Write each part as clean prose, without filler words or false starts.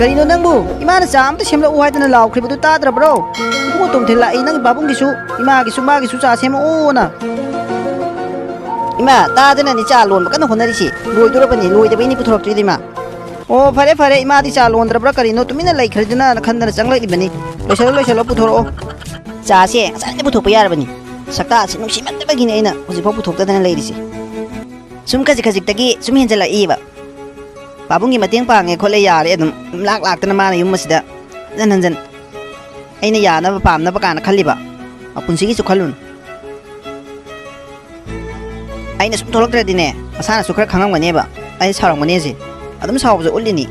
Karino nangbu, imana sam ta semla uai tana law khribu ta dra bro. Ibu tum thela I nang babung gisu, ima gisu ma gisu cha sem o na. Ima ta dana ni cha lon ba kan honari si. Loi dura bani loi de bani puthok tri ma. O phare phare ima di cha lon dra bra karino tumina lai khridina na khandana changla ibani. Loisalo puthoro. Cha se sa ni puthok pa yar bani. Sakta si nung siman ba gini ina, usi pa puthok ta dana lai risi. Sum kaji tagi sum hinjala iba. Babung gi mateng pange khole yare adum lak tana mana yum masida jan aina ya na pam na bakana khaliba apunsi gi su khalun aina sum tholok tra dine asana su khara khangam gane ba ai sarang mane ji adum saw bu ulini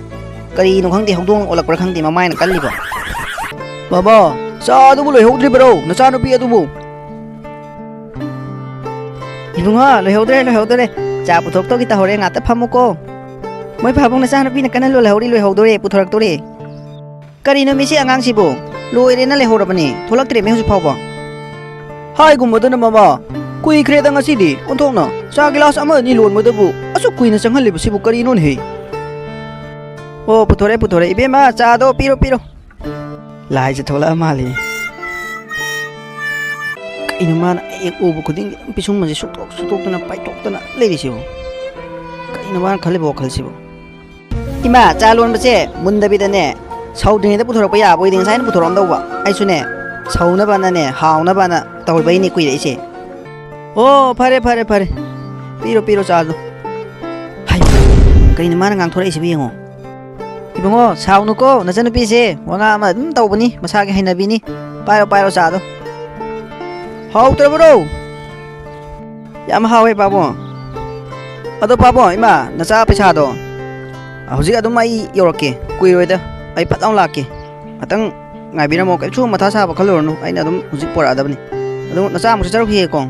kari nu khangdi hongdong olak par khangdi mamai na kalliba baba sa du bu loi hogdri bro na sa nu pi adu bu ibunga loi hogdre cha puthok to gi ta hore ngata phamuko Moi phabong na sa na pinakana lo hawdore puthorak tore karino mi si angang sibo loire na lehorabani tholak tre me hu phawba hai gumodana mama kui khreda ngasi di onthongna cha glass ama ni lon modabu asu kui na changhali sibu karino he o puthore ibema cha do piro lai je thola mali ina man ek obu khuding pisung ma je sutok tana pai tok tana leiri sibo ina man khale bo khal sibo Ima calon bace mundabi dane saudine da puthor pa ya boi ding sain puthoram dawba ai sune sauna bana ne hauna bana tawul bai ni kui re ise o phare piro chalo hai kaina mana ngang thora ise biengo ibongo saunu ko na janu pi se wanga ma dum tawbani masa ge haina bini pairo chado hau tra bro yam hawe babo ado babo ima na cha paisa do Hauji adum ai yorake kuiroida ai patang lake atang ngaibira mo kai chu matha sa ba khalornu aina adum huji pora adabni adum nacha mu charu hi ko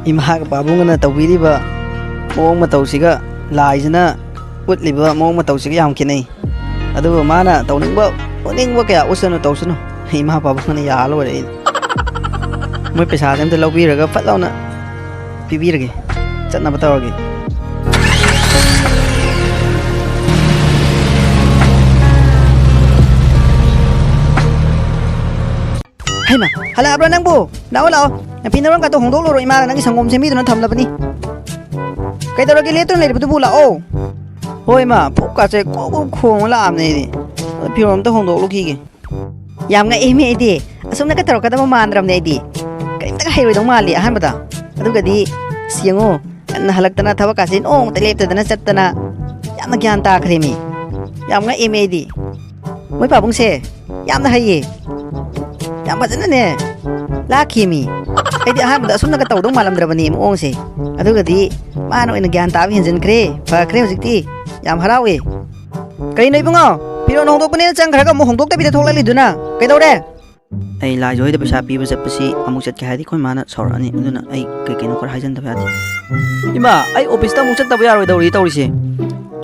imha babung na tawiri ba mong ma tawsiga laijana utliba mong ma tawsiga yam kinai adu mana tawning ba kaya usanu tawsunu imha babung na ya lo re Moi pesa jam te lobi raga phat launa pibi rage chatna bataw rage hai ma hala abra nang bu lao na pinaron ka to hongdok lo ima nang sangom semi tu na tham labani kai tawrage le tu le bu bu lao hoi ma phuk ka che ko khong la am ne di pirom to hongdok lo ki ge yam nga emi di asum na ka tawra ka da mandram ne di Hai dong mali ahan bata adu gadi siango na halaktana thawa kasin ong teleptadana chattana yamna gyan ta khremi yamna emedi moi pabung se yamna haye yam bajana ne lakhimi aidi ahan bata sunna ka tawdong malam drabani ong se adu gadi mano ina gyan ta bi hinjin kre fa kre hojikti yam harawe kai nei bungo piro no hongdok bane chang khara ka mo hongdok ta bi thok lai liduna kai dawre ai lai joi da pesa pi ba japasi amuk chat ka hadi khoi mana saurani aduna ai kai kai no kar hajan da yati ima ai office ta muk chat ta ba yaroi dawri tawri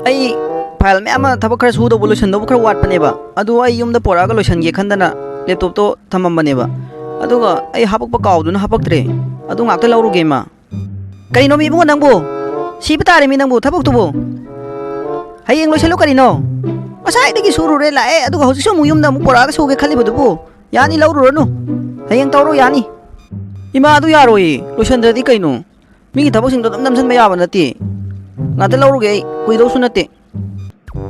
ai file me ama thaba khara su do solution do khara wat pane ba adu ai yum da pora ga lotion ge khandana laptop to thamam bane ba adu ga ai habak pa kaw du na habak tre adu ngak ta lawru ge ma kai no mi bu nang bu si pa tare mi nang bu thabak tu bu hayeng lotion lo kari no asai de gi suru re la e adu ga hosi so mu yum da mu pora ga su ge khali bu du bu Yani laururanu hayang tawro yani ima adu yaroi lotion dadi kaino mi gi thabok sing dam dam san ba yaba nati ngata lauruge kui do sunate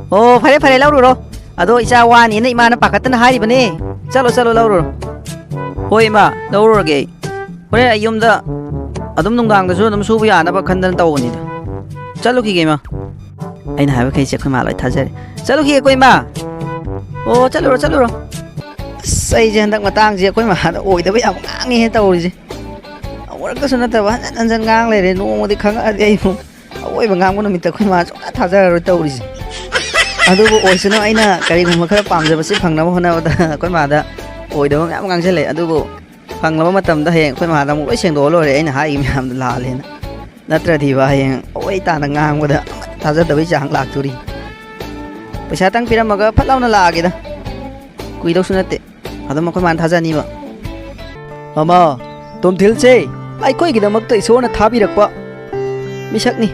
oh phare laururo ado isa wani na ima na pakatana hari bane chalo laururo hoi ma lauruge hore ayumda adum nungdang da su adum su ya na ba khandan tawni da chalo ki ge ma aina haba kai che khoi ma loi thajare chalo ki koi ma oh chalo sai je ndak matang je koi ma oi da ba yam ngang he tawri je awar ka suna ta ba nan ngang le re no mo di khang a ai mo oi ba ngang mo mi ta koi ma so tha ja ro tawri je adu bo oi suna aina kari gum khara pam je ba si phang na mo na da koi ma da oi da ngam ngang je le adu bo phang la ma tam da he koi ma da mo loi seng do lo re aina ha i mi ham da la le na natra thi ba he oi ta na ngang mo da tha ja da bi jang lak turi paisa tang piram ma ga phat law na la ge da kui do suna te Adam ko man thaja ni ba mama tom thil che ꯑꯩꯈꯣꯏꯒꯤꯗꯃꯛꯇ ꯏꯁꯣꯔꯅ ꯊꯥꯕꯤꯔꯛꯄ ꯃꯤꯁꯛꯅꯤ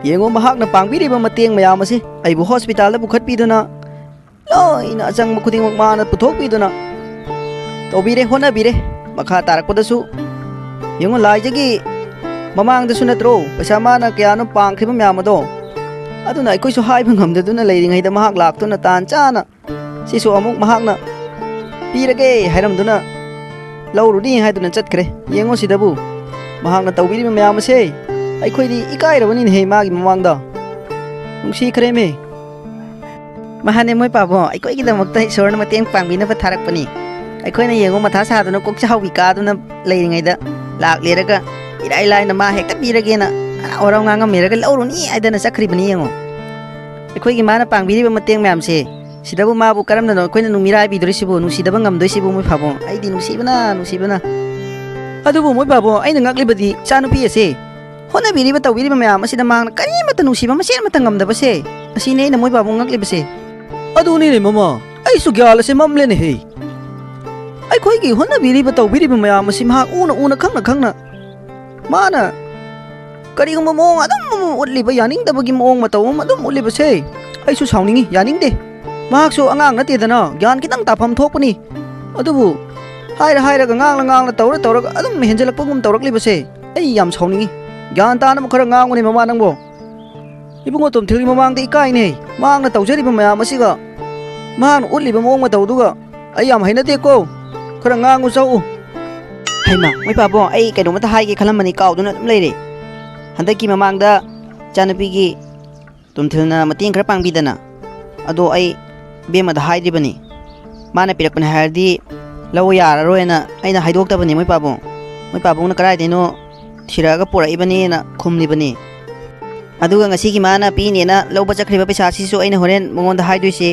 ꯌꯦꯡꯉꯣ ꯃꯍꯥꯛꯅ ꯄꯥꯡꯕꯤꯔꯤꯕ ꯃꯇꯦꯡ ꯃꯌꯥꯝ ꯑꯁꯤ ꯑꯩꯕꯨ ꯍꯣꯁꯄꯤꯇꯥꯜꯗ ꯄꯨꯈꯠꯄꯤꯗꯨꯅ ꯂꯣꯏꯅ ꯑꯆꯪꯕ ꯈꯨꯗꯤꯡꯃꯛ ꯃꯥꯅ ꯄꯨꯊꯣꯛꯄꯤꯗꯨꯅ ꯇꯧꯕꯤꯔꯦ ꯍꯣꯠꯅꯕꯤꯔꯦ ꯃꯈꯥ ꯇꯥꯔꯛꯄꯗꯁꯨ ꯌꯦꯡꯉꯣ ꯂꯥꯏꯖꯒꯤ ꯃꯃꯥꯡꯗꯁꯨ ꯅꯠꯇ꯭ꯔꯣ ꯄꯩꯁꯥ ꯃꯥꯅ ꯀꯌꯥꯅꯣ ꯄꯥꯡꯈ꯭ꯔꯤꯕ ꯃꯌꯥꯝ ꯑꯗꯣ ꯑꯗꯨꯅ ꯑꯩꯈꯣꯏꯁꯨ ꯍꯥꯏꯕ ꯉꯝꯗꯗꯨꯅ ꯂꯩꯔꯤꯉꯩꯗ ꯃꯍꯥꯛ ꯂꯥꯛꯇꯨꯅ ꯇꯥꯟ ꯆꯥꯅ ꯁꯤꯁꯨ ꯑꯃꯨꯛ ꯃꯍꯥꯛꯅ ꯄꯤꯔꯒꯦ ꯍꯥꯏꯔꯝꯗꯨꯅ ꯂꯧꯔꯨꯅꯤ ꯍꯥꯏꯗꯨꯅ ꯆꯠꯈ꯭ꯔꯦ ꯌꯦꯡꯉꯣ ꯁꯤꯗꯕꯨ ꯃꯍꯥꯛꯅ ꯇꯧꯕꯤꯔꯤꯕ ꯃꯌꯥꯝ ꯑꯁꯦ ꯑꯩꯈꯣꯏꯗꯤ ꯏꯀꯥꯏꯔꯕꯅꯤꯅꯦꯍꯦ ꯃꯥꯒꯤ ꯃꯃꯥꯡꯗ ꯅꯨꯡꯁꯤꯈ꯭ꯔꯦꯃꯦ ꯃꯍꯥꯅꯦ ꯃꯣꯏ ꯄꯥꯕꯣ ꯑꯩꯈꯣꯏꯒꯤꯗꯃꯛꯇ ꯏꯁꯣꯔꯅ ꯃꯇꯦꯡ ꯄꯥꯡꯕꯤꯅꯕ ꯊꯥꯔꯛꯄꯅꯤ ꯑꯩꯈꯣꯏꯅ ꯌꯦꯡꯉꯣ ꯃꯊꯥ ꯁꯥꯗꯨꯅ ꯀꯣꯛ ꯆꯥꯍꯧꯕꯤ ꯀꯥꯗꯨꯅ ꯂꯩꯔꯤꯉꯩꯗ ꯂꯥꯛꯂꯦꯔꯒ ꯏꯔꯥꯏ ꯂꯥꯏꯅ ꯃꯥ ꯍꯦꯛꯇ ꯄꯤꯔꯒꯦꯅ ꯍꯔꯥꯎ ꯍꯔꯥꯎ ꯉꯥꯡꯉꯝꯃꯦꯔꯒ ꯂꯧꯔꯨꯅꯤ ꯍꯥꯏꯗꯅ ꯆꯠꯈ꯭ꯔꯤꯕꯅꯤ ꯌꯦꯡꯉꯣ ꯑꯩꯈꯣꯏꯒꯤ ꯃꯥꯅ ꯄꯥꯡꯕꯤꯔꯤꯕ ꯃꯇꯦꯡ ꯃꯌꯥꯝꯁꯦ ꯁꯤꯗꯕꯨ ꯃꯥꯕꯨ ꯀꯔꯝꯅꯅꯣ ꯑꯩꯈꯣꯏꯅ ꯅꯨꯡꯃꯤꯔꯥꯏꯕꯤꯗꯣꯔꯤꯁꯤꯕꯨ ꯅꯨꯡꯁꯤꯗꯕ ꯉꯝꯗꯣꯏꯁꯤꯕꯨ ꯃꯣꯏ ꯐꯥꯕꯣ ꯑꯩꯗꯤ ꯅꯨꯡꯁꯤꯕꯅ ꯑꯗꯨꯕꯨ ꯃꯣꯏ ꯐꯥꯕꯣ ꯑꯩꯅ ꯉꯛꯂꯤꯕꯗꯤ ꯏꯆꯥꯅꯨꯄꯤ ꯑꯁꯦ ꯍꯣꯠꯅꯕꯤꯔꯤꯕ ꯇꯧꯕꯤꯔꯤꯕ ꯃꯌꯥꯝ ꯑꯁꯤꯗ ꯃꯥꯅ ꯀꯔꯤꯃꯠꯇ ꯅꯨꯡꯁꯤꯕ ꯃꯆꯦꯠ ꯑꯃꯠꯇ ꯉꯝꯗꯕꯁꯦ ꯑꯁꯤꯅꯦ ꯑꯩꯅ ꯃꯣꯏ ꯐꯥꯕꯣ ꯉꯛꯂꯤꯕꯁꯦ ꯑꯗꯨꯅꯤꯅꯦ ꯃꯃꯥ ꯑꯩꯁꯨ ꯒ꯭ꯌꯥꯟ ꯑꯁꯦ ꯃꯝꯂꯦꯅꯦꯍꯦ ꯑꯩꯈꯣꯏꯒꯤ ꯍꯣꯠꯅꯕꯤꯔꯤꯕ ꯇꯧꯕꯤꯔꯤꯕ ꯃꯌꯥꯝ ꯑꯁꯤ ꯃꯍꯥꯛ ꯎꯅ ꯈꯪꯅ ꯃꯥꯅ ꯀꯔꯤꯒꯨꯝꯕ ꯃꯑꯣꯡ ꯑꯗꯨꯝ ꯎꯠꯂꯤꯕ ꯌꯥꯅꯤꯡꯗꯕꯒꯤ ꯃꯑꯣꯡ ꯃꯇꯧ ꯑꯃ ꯑꯗꯨꯝ ꯎꯠꯂꯤꯕꯁꯦ ꯑꯩꯁꯨ ꯁꯥꯎꯅꯤꯡꯉꯤ ꯌꯥꯅꯤꯡꯗꯦ ꯃꯍꯥꯛꯁꯨ ꯑꯉꯥꯡ ꯅꯠꯇꯦꯗꯅ ꯒ꯭ꯌꯥꯟ ꯈꯤꯇꯪ ꯇꯥꯐꯝ ꯊꯣꯛꯄꯅꯤ ꯑꯗꯨꯕꯨ ꯍꯥꯏꯔꯒ ꯉꯥꯡꯅ ꯇꯧꯔꯒ ꯑꯗꯨꯝ ꯍꯦꯟꯖꯜꯂꯛꯄꯒꯨꯝ tꯧꯔꯛꯂꯤꯕꯁꯦ ꯑꯩ ꯌꯥꯝ ꯁꯥꯎꯅꯤꯡꯉꯤ ꯒ꯭ꯌꯥꯟ ꯇꯥꯅꯕ ꯈꯔ ꯉꯥꯡꯉꯨꯅꯦ ꯃꯃꯥ ꯅꯪꯕꯣ ꯏꯕꯨꯡꯉꯣ ꯇꯣꯝꯊꯤꯜꯒꯤ ꯃꯃꯥꯡꯗ ꯏꯀꯥꯏꯅꯦ ꯃꯍꯥꯛꯅ ꯇꯧꯖꯔꯤꯕ ꯃꯌꯥꯝ ꯑꯁꯤꯒ ꯃꯍꯥꯛꯅ ꯎꯠꯂꯤꯕ ꯃꯑꯣꯡ ꯃꯇꯧꯗꯨꯒ ꯑꯩ ꯌꯥꯝ ꯍꯩꯅꯗꯦꯀꯣ खरा ngang chau haima moi pabo ai kai do mata hai ge khalam mani kaw duna dum leire handa ki mamang da chanapi gi tumthilna mating khara pangbi dana ado ai bema da hai dibani mana pirak pan hardi law yara roena aina haidok tabani moi pabo na karai deno thiraga porai bani na khumni bani aduga ngasi gi mana pi ne na lawba chakriba paisa si so aina horen mongon da hai doise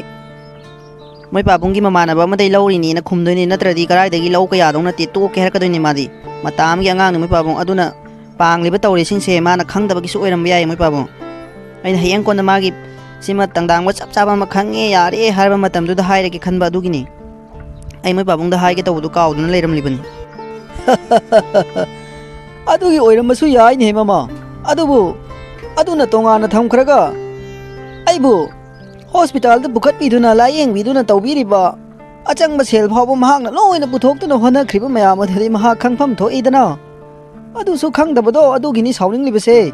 moi pabungi mamana ba madai lawri ni na khumdoi ni natradi karai dagi law ka yadong na ti to ke harkadoi ni madi matam gi angang ni moi pabung aduna pangliba tawre sing se mana khangdaba gi su oiram yai moi pabung aina hayang kon na magi sima tangdang wa chap chapa ma khange yare harba matam du da haire ki khanba du gi ni ai moi pabung da haige tawdu kaw du na leiram libani adu gi oiram su yai ni mama adubu aduna tonga na tham khraga aibu hospital da bukat biduna layeng biduna tawbiriba achang ma sel phawba mahakna loina puthokduna hona khriba mayam athari maha khangpham thoidana adu su khangdabado adu gini sawning libase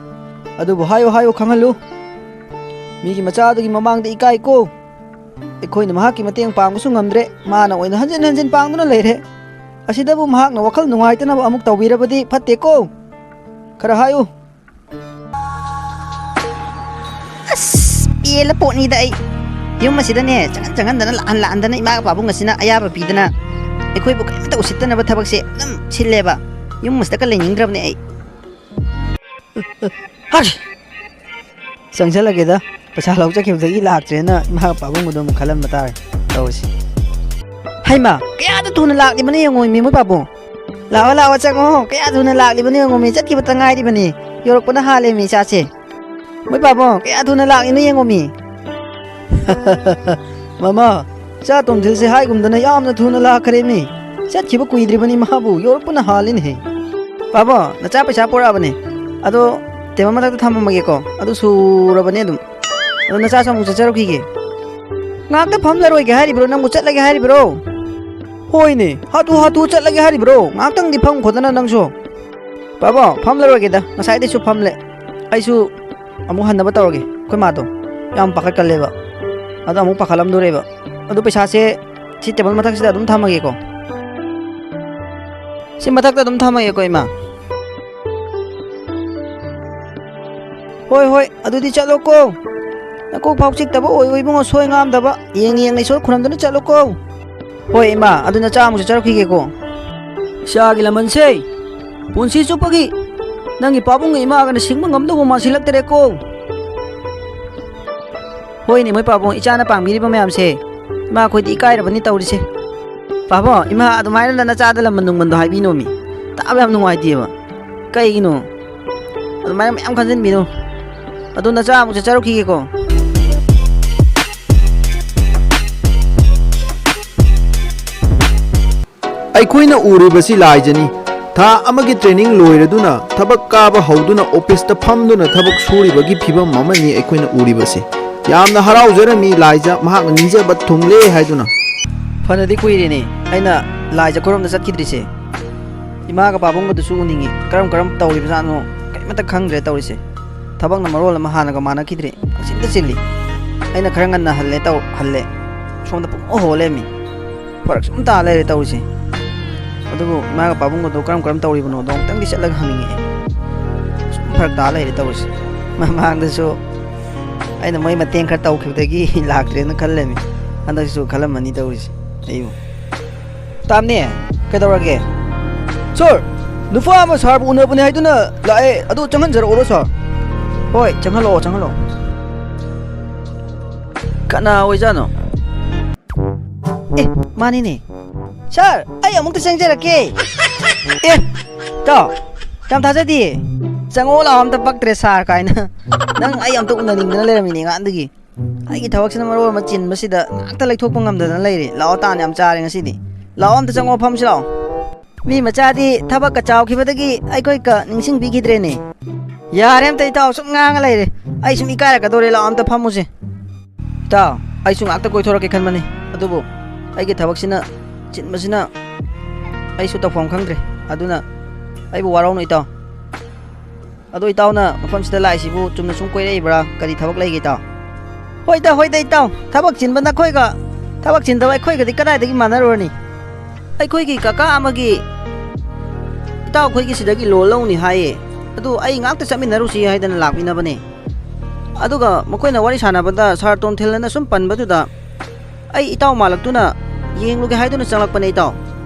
adu bu hayo khangalu migi macha adu gi mamang da ikai ko ekhoina mahak ki mateng pang su ngamdre mana oina hanjin pangduna leire asida bu mahak na wakhal nungaitana ba amuk tawbirabadi phatte ko khara hayo as yela poni dai yum masida ne jangan dana lan dana ima babung asina ayaba bidana ekoi bu kaimta usittana ba thabak se dum silleba yum masda ka leningrab ne ai har sangjala ge da pacha lau cha khibda i lak tre na ima babung mudum khalam mata tawsi haima kaya da tuna lak di bani ngoi mi mo babu lawa chango kaya tuna lak di bani ngoi mi chat ki bata ngai di bani yorok pana hale mi cha che moi babu kaya tuna lak ni ngoi mi mama cha tom thil se hai gum dana yam na thuna la khare mi chat khiba kuidri bani mahabu yorok puna halin he baba na cha paisa pora bane ado tema mata tham mage ko ado sura bane dum ado na cha samu cha charo ki ge ngak ta pham la roi ge hari bro nang chat lage hari bro hoi ne hatu chat lage hari bro ngak tang di pham khodana nang so baba pham la roi ge da masai de su pham le ai su amu han na ba tawge koi ma to yam pakat kal leba ada amu pakhalam doreba adu paisa se si table mathak sida dum thamage ko si mathak ta dum thamage ko ima hoi adu di chalo ko nako phauchik taba oi bungo soi ngam daba yeng nei so khunam dana chalo ko hoi ima adu na cha mu cha rakhi ge ko sha gi laman se punsi chupagi nangi pabung ima ga na singma ngam do ma silak tere ko hoi ni moi pabong ichana pangmiri ba mayam se ma khoi di kai rabani tawri se pabo ima adumai na cha da lam mandung mando hai bi no mi ta ba nungai di ba kai gi no adumai am khanjin bi no adu na cha mu cha charu ki ko ꯑꯩꯈꯣꯏꯅ ꯎꯔꯤꯕꯁꯤ ꯂꯥꯏꯖꯅꯤ ꯊꯥ ꯑꯃꯒꯤ training ꯂꯣꯏꯔꯗꯨꯅ ꯊꯕꯛ ꯀꯥꯕ ꯍꯧꯗꯨꯅ ꯑꯣꯐꯤꯁꯇ ꯐꯝꯗꯨꯅ ꯊꯕꯛ ꯁꯨꯔꯤꯕꯒꯤ ꯐꯤꯕꯝ ꯑꯃꯅꯤ ꯑꯩꯈꯣꯏꯅ ꯎꯔꯤꯕꯁꯤ ꯌꯥꯝꯅ ꯍꯔꯥꯎꯖꯔꯝꯃꯤ ꯂꯥꯏꯖ ꯃꯍꯥꯛꯅ ꯅꯤꯡꯖꯕ ꯊꯨꯡꯂꯦ ꯍꯥꯏꯗꯨꯅ ꯐꯅꯗꯤ ꯀꯨꯏꯔꯦꯅꯦ ꯑꯩꯅ ꯂꯥꯏꯖ ꯈꯨꯔꯨꯝꯗ ꯆꯠꯈꯤꯗ꯭ꯔꯤꯁꯦ ꯏꯃꯥꯒ ꯄꯥꯕꯨꯡꯒꯗꯨꯁꯨ ꯎꯅꯤꯡꯉꯤ ꯀꯔꯝ ꯇꯧꯔꯤꯕꯖꯥꯠꯅꯣ ꯀꯔꯤꯃꯠꯇ ꯈꯪꯗ꯭ꯔꯦ ꯇꯧꯔꯤꯁꯦ ꯊꯕꯛꯅ ꯃꯔꯣꯜ ꯑꯃ ꯍꯥꯟꯅꯒ ꯃꯥꯟꯅꯈꯤꯗ꯭ꯔꯦ ꯄꯪꯆꯤꯟꯗ ꯆꯤꯜꯂꯤ ꯑꯩꯅ ꯈꯔ ꯉꯟꯅ ꯍꯜꯂꯦ ꯁꯣꯝꯗ ꯄꯨꯡꯍꯣ ꯂꯩꯔꯝꯃꯤ ꯐꯔꯛ ꯁꯨꯝ ꯇꯥ ꯂꯩꯔꯦ ꯇꯧꯔꯤꯁꯦ ꯑꯗꯨꯕꯨ ꯏꯃꯥꯒ ꯄꯥꯕꯨꯡꯒꯗꯣ ꯀꯔꯝ ꯇꯧꯔꯤꯕꯅꯣꯗꯣ ꯑꯃꯨꯛꯇꯪꯗꯤ ꯆꯠꯂꯒ ꯍꯪꯅꯤꯡꯉꯛꯑꯦ ꯁꯨꯝ ꯐꯔꯛ ꯇꯥ ꯂꯩꯔꯦ ꯇꯧꯔꯤꯁꯦ ꯃꯃꯥꯡꯗꯁꯨ ꯑꯩꯅ ꯃꯣꯏ ꯃꯇꯦꯡ ꯈꯔ ꯇꯧꯈꯤꯕꯗꯒꯤ ꯂꯥꯛꯇ꯭ꯔꯦꯅ ꯈꯜꯂꯝꯃꯤ ꯍꯟꯗꯛꯁꯨ ꯈꯜꯂꯝꯃꯅꯤ ꯇꯧꯔꯤꯁꯦ ꯑꯩꯕꯨ ꯇꯥꯝꯅꯦ ꯀꯩꯗꯧꯔꯒꯦ ꯁꯥꯔ ꯅꯨꯄꯥ ꯑꯃ ꯁꯥꯔꯕꯨ ꯎꯅꯕꯅꯦ ꯍꯥꯏꯗꯨꯅ ꯂꯥꯛꯑꯦ ꯑꯗꯨ ꯆꯪꯍꯟꯖꯔꯛꯑꯣꯔꯣ ꯁꯥꯔ ꯍꯣꯏ ꯆꯪꯍꯜꯂꯛꯑꯣ ꯀꯅꯥ ꯑꯣꯏꯖꯥꯠꯅꯣ ꯑꯦ ꯃꯥꯅꯤꯅꯦ ꯁꯥꯔ ꯑꯩ ꯑꯃꯨꯛꯇ ꯆꯪꯖꯔꯛꯀꯦ ꯑꯦ ꯇꯥꯎ ꯌꯥꯝ ꯊꯥꯖꯗꯤꯌꯦ ꯆꯪꯉꯛꯑꯣ ꯂꯥꯛꯑꯣ ꯑꯝꯇ ꯄꯛꯇ꯭ꯔꯦ ꯁꯥꯔ ꯀꯥꯏꯅ ꯅꯪ ꯑꯩ ꯑꯝꯇ ꯎꯅꯅꯤꯡꯗꯅ ꯂꯩꯔꯝꯃꯤꯅꯦ ꯉꯍꯥꯟꯗꯒꯤ ꯑꯩꯒꯤ ꯊꯕꯛꯁꯤꯅ ꯃꯔꯣꯜ ꯑꯃ ꯆꯤꯟꯕꯁꯤꯗ ꯉꯥꯛꯇ ꯂꯩꯊꯣꯛꯄ ꯉꯝꯗꯗꯅ ꯂꯩꯔꯦ ꯂꯥꯛꯑꯣ ꯇꯥꯟ ꯌꯥꯝ ꯆꯥꯔꯦ ꯉꯁꯤꯗꯤ ꯂꯥꯛꯑꯣ ꯑꯝꯇ ꯆꯪꯉꯛꯑꯣ ꯐꯝꯁꯤ ꯂꯥꯛꯑꯣ ꯃꯤ ꯃꯆꯥꯗꯤ ꯊꯕꯛꯀ ꯆꯥꯎꯈꯤꯕꯗꯒꯤ ꯑꯩꯈꯣꯏꯒ ꯅꯤꯡꯁꯤꯡꯕꯤꯈꯤꯗ꯭ꯔꯦꯅꯦ ꯌꯥꯔꯦ ꯑꯝꯇ ꯏꯇꯥꯎ ꯁꯨꯝ ꯉꯥꯡꯉ ꯂꯩꯔꯦ ꯑꯩ ꯁꯨꯝ ꯏꯀꯥꯏꯔꯛꯀꯗꯧꯔꯦ ꯂꯥꯛꯑꯣ ꯑꯝꯇ ꯐꯝꯃꯨꯁꯦ ꯏꯇꯥꯎ ꯑꯩꯁꯨ ꯉꯥꯛꯇ ꯀꯣꯏꯊꯣꯔꯛꯀꯦ ꯈꯟꯕꯅꯤ ꯑꯗꯨꯕꯨ ꯑꯩꯒꯤ ꯊꯕꯛꯁꯤꯅ ꯆꯤꯟꯕꯁꯤꯅ ꯑꯩꯁꯨ ꯇꯧꯐꯝ ꯈꯪꯗ꯭ꯔꯦ ꯑꯗꯨꯅ ꯑꯩꯕꯨ ꯋꯥꯔꯧꯅꯨ ꯏꯇꯥꯎ ꯑꯗꯣ ꯏꯇꯥꯎꯅ ꯃꯐꯝꯁꯤꯗ ꯂꯥꯛꯏꯁꯤꯕꯨ ꯆꯨꯝꯅ ꯁꯨꯝ ꯀꯣꯏꯔꯛꯏꯕ꯭ꯔꯥ ꯀꯔꯤ ꯊꯕꯛ ꯂꯩꯒꯦ ꯏꯇꯥꯎ ꯍꯣꯏꯗ ꯏꯇꯥꯎ ꯊꯕꯛ ꯆꯤꯟꯕ ꯅꯈꯣꯏꯒ ꯊꯕꯛ ꯆꯤꯟꯗꯕ ꯑꯩꯈꯣꯏꯒꯗꯤ ꯀꯗꯥꯏꯗꯒꯤ ꯃꯥꯟꯅꯔꯨꯔꯅꯤ ꯑꯩꯈꯣꯏꯒꯤ ꯀꯀꯥ ꯑꯃꯒꯤ ꯏꯇꯥꯎ ꯑꯩꯈꯣꯏꯒꯤ ꯁꯤꯗꯒꯤ ꯂꯣꯟ ꯂꯧꯅꯤ ꯍꯥꯏꯌꯦ ꯑꯗꯨ ꯑꯩ ꯉꯥꯛꯇ ꯆꯠꯃꯤꯟꯅꯔꯨꯁꯤ ꯍꯥꯏꯗꯅ ꯂꯥꯛꯃꯤꯟꯅꯕꯅꯦ ꯑꯗꯨꯒ ꯃꯈꯣꯏꯅ ꯋꯥꯔꯤ ꯁꯥꯟꯅꯕꯗ ꯁꯥꯔ ꯇꯣꯟꯊꯤꯜꯅ ꯁꯨꯝ ꯄꯟꯕꯗꯨꯗ ꯑꯩ ꯏꯇꯥꯎ ꯃꯥꯜꯂꯛꯇꯨꯅ ꯌꯦꯡꯂꯨꯒꯦ ꯍꯥꯏꯗꯨꯅ ꯆꯪꯂꯛꯄꯅꯦ ꯏꯇꯥꯎ